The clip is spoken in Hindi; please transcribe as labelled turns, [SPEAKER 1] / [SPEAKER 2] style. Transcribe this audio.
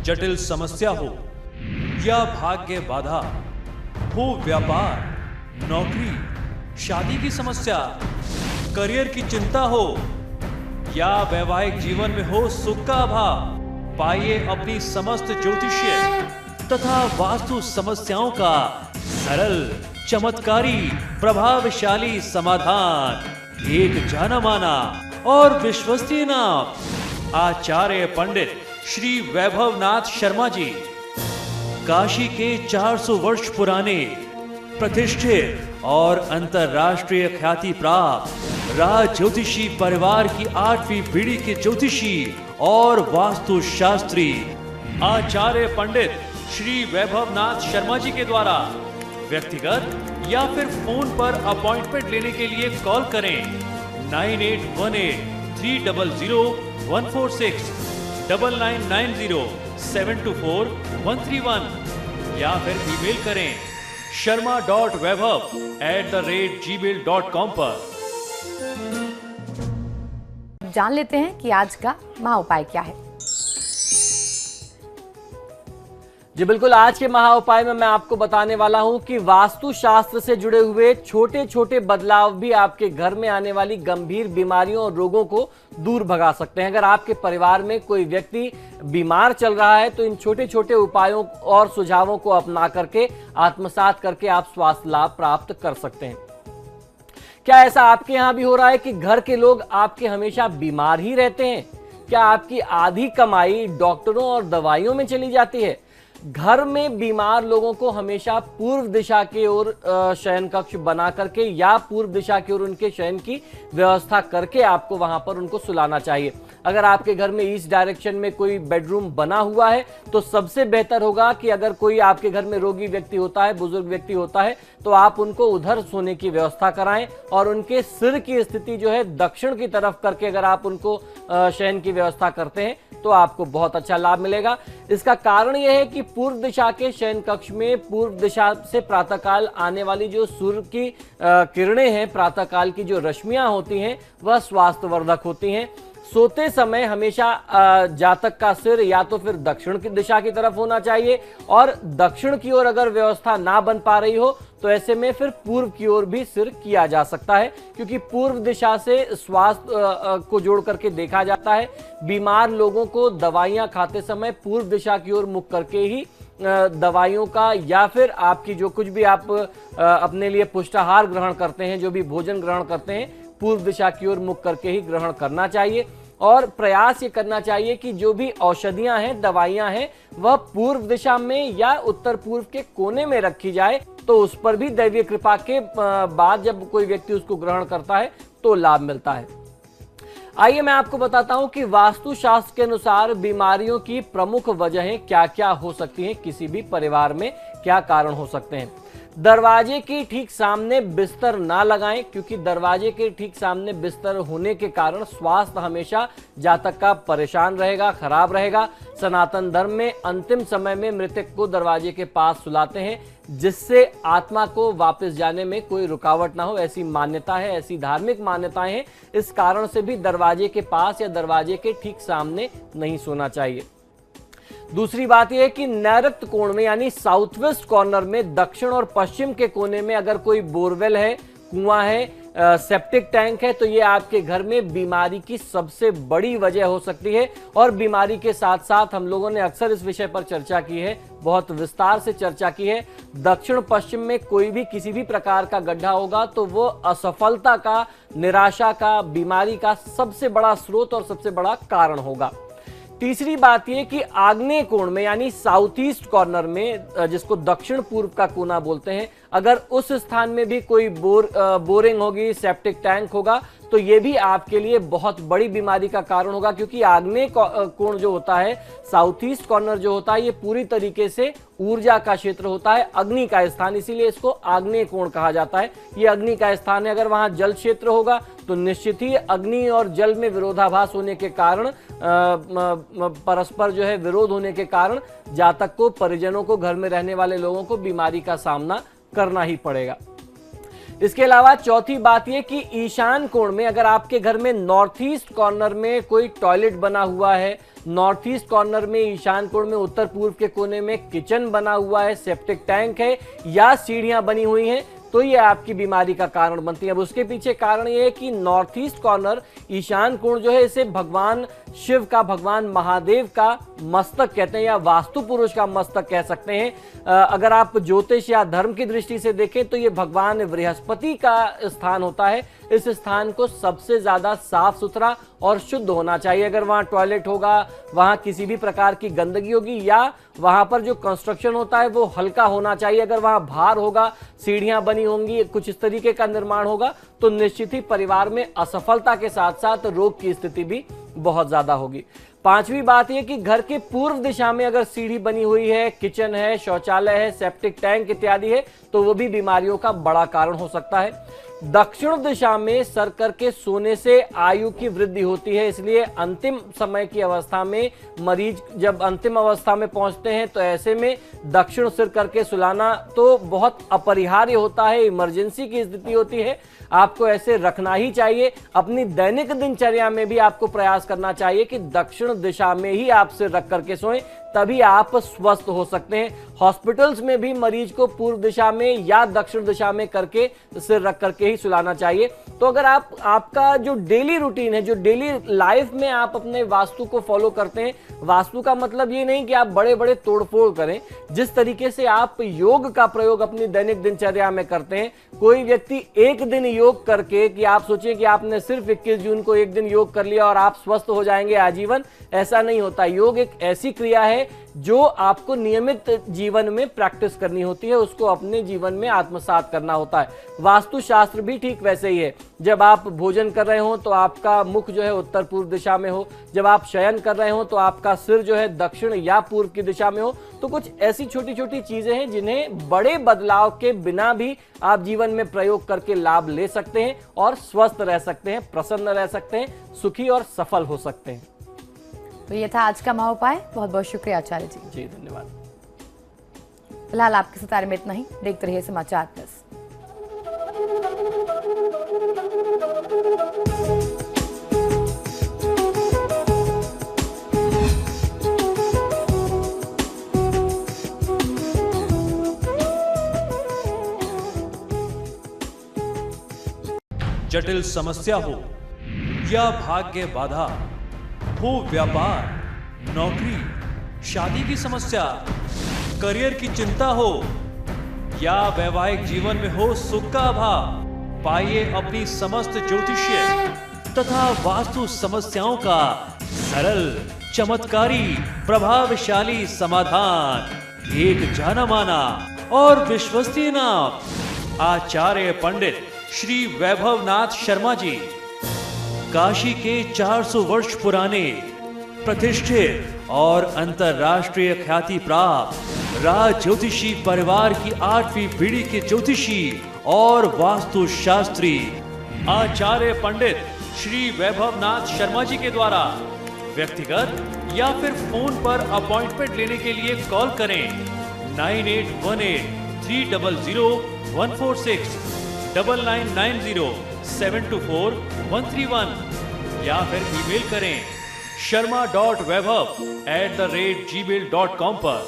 [SPEAKER 1] जटिल समस्या हो या भाग्य बाधा हो, व्यापार, नौकरी, शादी की समस्या, करियर की चिंता हो या वैवाहिक जीवन में हो सुख का अभाव, पाइए अपनी समस्त ज्योतिषीय तथा वास्तु समस्याओं का सरल, चमत्कारी, प्रभावशाली समाधान। एक जाना माना और विश्वसनीय नाम, आचार्य पंडित श्री वैभवनाथ शर्मा जी, काशी के 400 वर्ष पुराने प्रतिष्ठित और अंतरराष्ट्रीय ख्याति प्राप्त राज ज्योतिषी परिवार की 8वीं पीढ़ी के ज्योतिषी और वास्तु शास्त्री आचार्य पंडित श्री वैभवनाथ शर्मा जी के द्वारा व्यक्तिगत या फिर फोन पर अपॉइंटमेंट लेने के लिए कॉल करें 9818-300-146, 9990-724-131 या फिर ईमेल करें sharma.vaibhav@gmail.com पर।
[SPEAKER 2] जान लेते हैं कि आज का महा उपाय क्या है।
[SPEAKER 3] जी बिल्कुल, आज के महा उपाय में मैं आपको बताने वाला हूं कि वास्तु शास्त्र से जुड़े हुए छोटे छोटे बदलाव भी आपके घर में आने वाली गंभीर बीमारियों और रोगों को दूर भगा सकते हैं। अगर आपके परिवार में कोई व्यक्ति बीमार चल रहा है तो इन छोटे छोटे उपायों और सुझावों को अपना करके, आत्मसात करके आप स्वास्थ्य लाभ प्राप्त कर सकते हैं। क्या ऐसा आपके यहां भी हो रहा है कि घर के लोग आपके हमेशा बीमार ही रहते हैं? क्या आपकी आधी कमाई डॉक्टरों और दवाइयों में चली जाती है? घर में बीमार लोगों को हमेशा पूर्व दिशा की ओर शयन कक्ष बना करके या पूर्व दिशा की ओर उनके शयन की व्यवस्था करके आपको वहां पर उनको सुलाना चाहिए। अगर आपके घर में ईस्ट डायरेक्शन में कोई बेडरूम बना हुआ है तो सबसे बेहतर होगा कि अगर कोई आपके घर में रोगी व्यक्ति होता है, बुजुर्ग व्यक्ति होता है, तो आप उनको उधर सोने की व्यवस्था कराएं और उनके सिर की स्थिति जो है दक्षिण की तरफ करके अगर आप उनको शयन की व्यवस्था करते हैं तो आपको बहुत अच्छा लाभ मिलेगा। इसका कारण यह है कि पूर्व दिशा के शयन कक्ष में पूर्व दिशा से प्रातःकाल आने वाली जो सूर्य की किरणें हैं, प्रातःकाल की जो रश्मियां होती हैं, वह स्वास्थ्यवर्धक होती हैं। सोते समय हमेशा जातक का सिर या तो फिर दक्षिण की दिशा की तरफ होना चाहिए और दक्षिण की ओर अगर व्यवस्था ना बन पा रही हो तो ऐसे में फिर पूर्व की ओर भी सिर किया जा सकता है, क्योंकि पूर्व दिशा से स्वास्थ्य को जोड़ करके देखा जाता है। बीमार लोगों को दवाइयां खाते समय पूर्व दिशा की ओर मुख करके ही दवाइयों का या फिर आपकी जो कुछ भी आप अपने लिए पुष्टाहार ग्रहण करते हैं, जो भी भोजन ग्रहण करते हैं, पूर्व दिशा की ओर मुख करके ही ग्रहण करना चाहिए। और प्रयास ये करना चाहिए कि जो भी औषधियां हैं, दवाइयां हैं, वह पूर्व दिशा में या उत्तर पूर्व के कोने में रखी जाए, तो उस पर भी दैवीय कृपा के बाद जब कोई व्यक्ति उसको ग्रहण करता है तो लाभ मिलता है। आइए मैं आपको बताता हूं कि वास्तु शास्त्र के अनुसार बीमारियों की प्रमुख वजहें क्या क्या हो सकती हैं, किसी भी परिवार में क्या कारण हो सकते हैं। दरवाजे के ठीक सामने बिस्तर ना लगाएं, क्योंकि दरवाजे के ठीक सामने बिस्तर होने के कारण स्वास्थ्य हमेशा जातक का परेशान रहेगा, खराब रहेगा। सनातन धर्म में अंतिम समय में मृतक को दरवाजे के पास सुलाते हैं, जिससे आत्मा को वापस जाने में कोई रुकावट ना हो, ऐसी मान्यता है, ऐसी धार्मिक मान्यताएं हैं। इस कारण से भी दरवाजे के पास या दरवाजे के ठीक सामने नहीं सोना चाहिए। दूसरी बात यह है कि नैऋत्य कोण में यानी साउथ वेस्ट कॉर्नर में दक्षिण और पश्चिम के कोने में अगर कोई बोरवेल है, कुआं है, सेप्टिक टैंक है, तो ये आपके घर में बीमारी की सबसे बड़ी वजह हो सकती है। और बीमारी के साथ साथ हम लोगों ने अक्सर इस विषय पर चर्चा की है, बहुत विस्तार से चर्चा की है, दक्षिण पश्चिम में कोई भी किसी भी प्रकार का गड्ढा होगा तो वो असफलता का, निराशा का, बीमारी का सबसे बड़ा स्रोत और सबसे बड़ा कारण होगा। तीसरी बात यह कि आग्नेय कोण में यानी साउथ ईस्ट कॉर्नर में, जिसको दक्षिण पूर्व का कोना बोलते हैं, अगर उस स्थान में भी कोई बोरिंग होगी, सेप्टिक टैंक होगा, तो ये भी आपके लिए बहुत बड़ी बीमारी का कारण होगा, क्योंकि आग्नेय कोण जो होता है, साउथ ईस्ट कॉर्नर जो होता है, ये पूरी तरीके से ऊर्जा का क्षेत्र होता है, अग्नि का स्थान, इसीलिए इसको आग्नेय कोण कहा जाता है। ये अग्नि का स्थान है। अगर वहां जल क्षेत्र होगा तो निश्चित ही अग्नि और जल में विरोधाभास होने के कारण, परस्पर जो है विरोध होने के कारण जातक को, परिजनों को, घर में रहने वाले लोगों को बीमारी का सामना करना ही पड़ेगा। इसके अलावा चौथी बात यह कि ईशान कोण में अगर आपके घर में नॉर्थ ईस्ट कॉर्नर में कोई टॉयलेट बना हुआ है नॉर्थ ईस्ट कॉर्नर में, ईशान कोण में, उत्तर पूर्व के कोने में किचन बना हुआ है, सेप्टिक टैंक है या सीढ़ियां बनी हुई हैं, तो ये आपकी बीमारी का कारण बनती है। अब उसके पीछे कारण ये है कि नॉर्थ ईस्ट कॉर्नर, ईशान कोण जो है, इसे भगवान शिव का, भगवान महादेव का मस्तक कहते हैं या वास्तु पुरुष का मस्तक कह सकते हैं। अगर आप ज्योतिष या धर्म की दृष्टि से देखें तो ये भगवान बृहस्पति का स्थान होता है। इस स्थान को सबसे ज्यादा साफ सुथरा और शुद्ध होना चाहिए। अगर वहां टॉयलेट होगा, वहां किसी भी प्रकार की गंदगी होगी या वहां पर जो कंस्ट्रक्शन होता है वो हल्का होना चाहिए। अगर वहां भार होगा, सीढ़ियां बनी होंगी, कुछ इस तरीके का निर्माण होगा, तो निश्चित ही परिवार में असफलता के साथ साथ रोग की स्थिति भी बहुत ज्यादा होगी। पांचवी बात यह कि घर के पूर्व दिशा में अगर सीढ़ी बनी हुई है, किचन है, शौचालय है, सेप्टिक टैंक इत्यादि है, तो वो भी बीमारियों का बड़ा कारण हो सकता है। दक्षिण दिशा में सर करके सोने से आयु की वृद्धि होती है, इसलिए अंतिम समय की अवस्था में मरीज जब अंतिम अवस्था में पहुंचते हैं तो ऐसे में दक्षिण सिर करके सुलाना तो बहुत अपरिहार्य होता है, इमरजेंसी की स्थिति होती है। आपको ऐसे रखना ही चाहिए। अपनी दैनिक दिनचर्या में भी आपको प्रयास करना चाहिए कि दक्षिण दिशा में ही आप सिर रख करके सोएं, तभी आप स्वस्थ हो सकते हैं। हॉस्पिटल्स में भी मरीज को पूर्व दिशा में या दक्षिण दिशा में करके सिर रख करके ही सुलाना चाहिए। तो अगर आपका जो डेली रूटीन है, जो डेली लाइफ में आप अपने वास्तु को फॉलो करते हैं, वास्तु का मतलब ये नहीं कि आप बड़े बड़े तोड़फोड़ करें। जिस तरीके से आप योग का प्रयोग अपनी दैनिक दिनचर्या में करते हैं, कोई व्यक्ति एक दिन योग करके, कि आप सोचिए कि आपने सिर्फ 21 जून को एक दिन योग कर लिया और आप स्वस्थ हो जाएंगे आजीवन, ऐसा नहीं होता। योग एक ऐसी क्रिया है जो आपको नियमित जीवन में प्रैक्टिस करनी होती है, उसको अपने जीवन में आत्मसात करना होता है। वास्तु शास्त्र भी ठीक वैसे ही है। जब आप भोजन कर रहे हो तो आपका मुख जो है उत्तर पूर्व दिशा में हो, जब आप शयन कर रहे हो तो आपका सिर जो है दक्षिण या पूर्व की दिशा में हो। तो कुछ ऐसी छोटी छोटी चीजें हैं जिन्हें बड़े बदलाव के बिना भी आप जीवन में प्रयोग करके लाभ ले सकते हैं और स्वस्थ रह सकते हैं, प्रसन्न रह सकते हैं, सुखी और सफल हो सकते हैं।
[SPEAKER 2] तो ये था आज का महा उपाय। बहुत बहुत शुक्रिया आचार्य जी।
[SPEAKER 3] जी धन्यवाद।
[SPEAKER 2] फिलहाल आपके सितारे में इतना ही। देखते रहिए समाचार प्लस।
[SPEAKER 1] जटिल समस्या हो या भाग्य बाधा हो, व्यापार, नौकरी, शादी की समस्या, करियर की चिंता हो या वैवाहिक जीवन में हो सुख का अभाव, पाइए अपनी समस्त ज्योतिषीय तथा वास्तु समस्याओं का सरल, चमत्कारी, प्रभावशाली समाधान। एक जाना माना और विश्वसनीय नाम, आचार्य पंडित श्री वैभवनाथ शर्मा जी। काशी के 400 वर्ष पुराने, प्रतिष्ठित और अंतरराष्ट्रीय ख्याति प्राप्त राज ज्योतिषी परिवार की 8वीं पीढ़ी के ज्योतिषी और वास्तु शास्त्री आचार्य पंडित श्री वैभवनाथ शर्मा जी के द्वारा व्यक्तिगत या फिर फोन पर अपॉइंटमेंट लेने के लिए कॉल करें 9818 300 146 9990 724 131 या फिर ईमेल करें sharma.vaibhav@gmail.com पर।